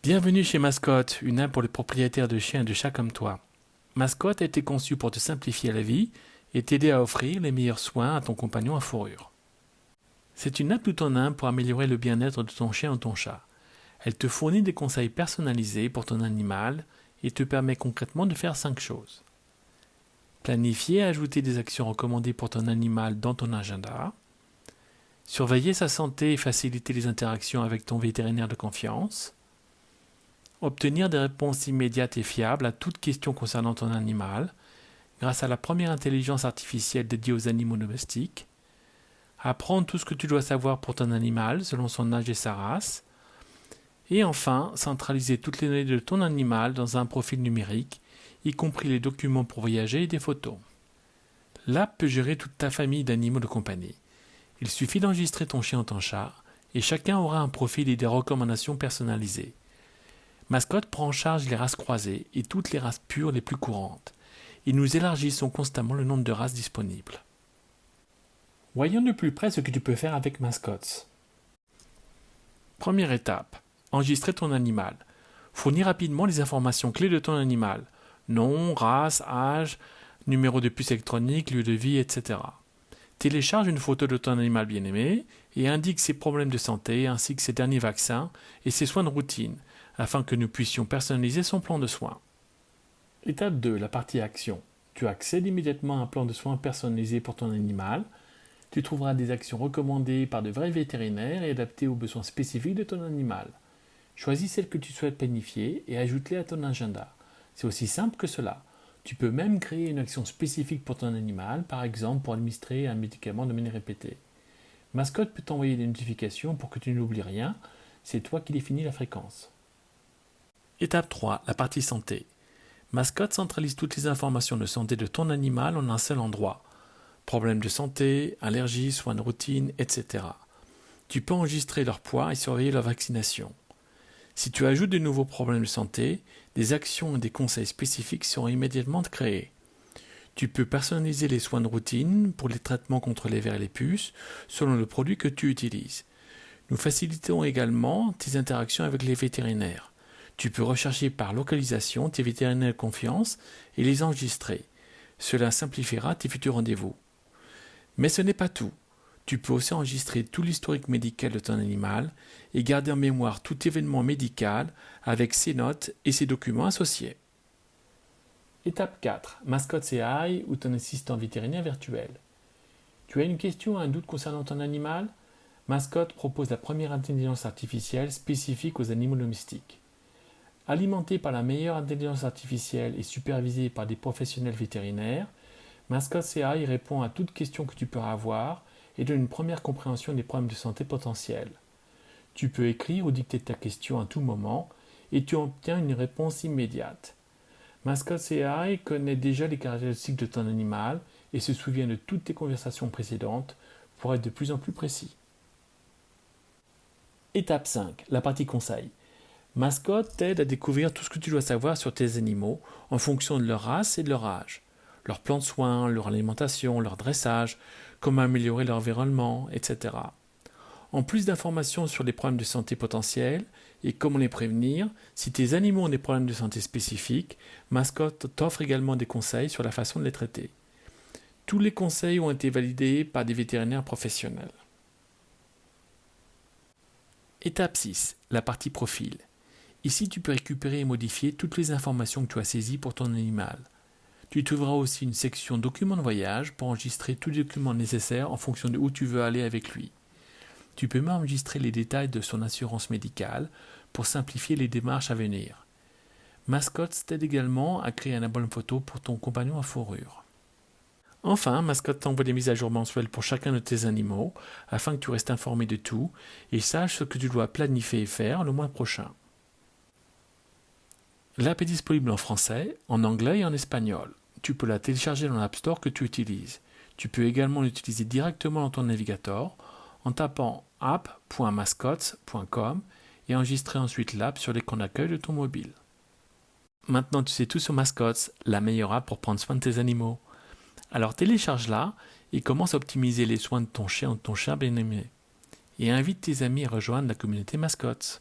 Bienvenue chez Mascotte, une app pour les propriétaires de chiens et de chats comme toi. Mascotte a été conçue pour te simplifier la vie et t'aider à offrir les meilleurs soins à ton compagnon à fourrure. C'est une app tout en un pour améliorer le bien-être de ton chien ou ton chat. Elle te fournit des conseils personnalisés pour ton animal et te permet concrètement de faire 5 choses. Planifier et ajouter des actions recommandées pour ton animal dans ton agenda. Surveiller sa santé et faciliter les interactions avec ton vétérinaire de confiance. Obtenir des réponses immédiates et fiables à toute question concernant ton animal grâce à la première intelligence artificielle dédiée aux animaux domestiques. Apprendre tout ce que tu dois savoir pour ton animal selon son âge et sa race. Et enfin, centraliser toutes les données de ton animal dans un profil numérique, y compris les documents pour voyager et des photos. L'app peut gérer toute ta famille d'animaux de compagnie. Il suffit d'enregistrer ton chien ou ton chat, et chacun aura un profil et des recommandations personnalisées. Mascotte prend en charge les races croisées et toutes les races pures les plus courantes, et nous élargissons constamment le nombre de races disponibles. Voyons de plus près ce que tu peux faire avec Mascotte. Première étape, enregistrer ton animal. Fournis rapidement les informations clés de ton animal, nom, race, âge, numéro de puce électronique, lieu de vie, etc. Télécharge une photo de ton animal bien-aimé et indique ses problèmes de santé ainsi que ses derniers vaccins et ses soins de routine, afin que nous puissions personnaliser son plan de soins. Étape 2, la partie action. Tu accèdes immédiatement à un plan de soins personnalisé pour ton animal. Tu trouveras des actions recommandées par de vrais vétérinaires et adaptées aux besoins spécifiques de ton animal. Choisis celles que tu souhaites planifier et ajoute-les à ton agenda. C'est aussi simple que cela. Tu peux même créer une action spécifique pour ton animal, par exemple pour administrer un médicament de manière répétée. Mascotte peut t'envoyer des notifications pour que tu n'oublies rien. C'est toi qui définis la fréquence. Étape 3, la partie santé. Mascotte centralise toutes les informations de santé de ton animal en un seul endroit. Problèmes de santé, allergies, soins de routine, etc. Tu peux enregistrer leur poids et surveiller leur vaccination. Si tu ajoutes de nouveaux problèmes de santé, des actions et des conseils spécifiques seront immédiatement créés. Tu peux personnaliser les soins de routine pour les traitements contre les vers et les puces selon le produit que tu utilises. Nous facilitons également tes interactions avec les vétérinaires. Tu peux rechercher par localisation tes vétérinaires de confiance et les enregistrer. Cela simplifiera tes futurs rendez-vous. Mais ce n'est pas tout. Tu peux aussi enregistrer tout l'historique médical de ton animal et garder en mémoire tout événement médical avec ses notes et ses documents associés. Étape 4. Mascotte AI ou ton assistant vétérinaire virtuel. Tu as une question ou un doute concernant ton animal? Mascotte propose la première intelligence artificielle spécifique aux animaux domestiques. Alimentée par la meilleure intelligence artificielle et supervisée par des professionnels vétérinaires, Mascotte AI répond à toute question que tu peux avoir et donne une première compréhension des problèmes de santé potentiels. Tu peux écrire ou dicter ta question à tout moment et tu obtiens une réponse immédiate. Mascotte AI connaît déjà les caractéristiques de ton animal et se souvient de toutes tes conversations précédentes pour être de plus en plus précis. Étape 5, la partie conseil. Mascotte t'aide à découvrir tout ce que tu dois savoir sur tes animaux en fonction de leur race et de leur âge. Leur plan de soins, leur alimentation, leur dressage, comment améliorer leur environnement, etc. En plus d'informations sur les problèmes de santé potentiels et comment les prévenir, si tes animaux ont des problèmes de santé spécifiques, Mascotte t'offre également des conseils sur la façon de les traiter. Tous les conseils ont été validés par des vétérinaires professionnels. Étape 6, la partie profil. Ici, tu peux récupérer et modifier toutes les informations que tu as saisies pour ton animal. Tu trouveras aussi une section documents de voyage pour enregistrer tous les documents nécessaires en fonction de où tu veux aller avec lui. Tu peux même enregistrer les détails de son assurance médicale pour simplifier les démarches à venir. Mascotte t'aide également à créer un album photo pour ton compagnon à fourrure. Enfin, Mascotte t'envoie des mises à jour mensuelles pour chacun de tes animaux afin que tu restes informé de tout et saches ce que tu dois planifier et faire le mois prochain. L'app est disponible en français, en anglais et en espagnol. Tu peux la télécharger dans l'App Store que tu utilises. Tu peux également l'utiliser directement dans ton navigateur en tapant app.mascots.com et enregistrer ensuite l'app sur l'écran d'accueil de ton mobile. Maintenant tu sais tout sur Mascots, la meilleure app pour prendre soin de tes animaux. Alors télécharge-la et commence à optimiser les soins de ton chien ou de ton chat bien-aimé. Et invite tes amis à rejoindre la communauté Mascots.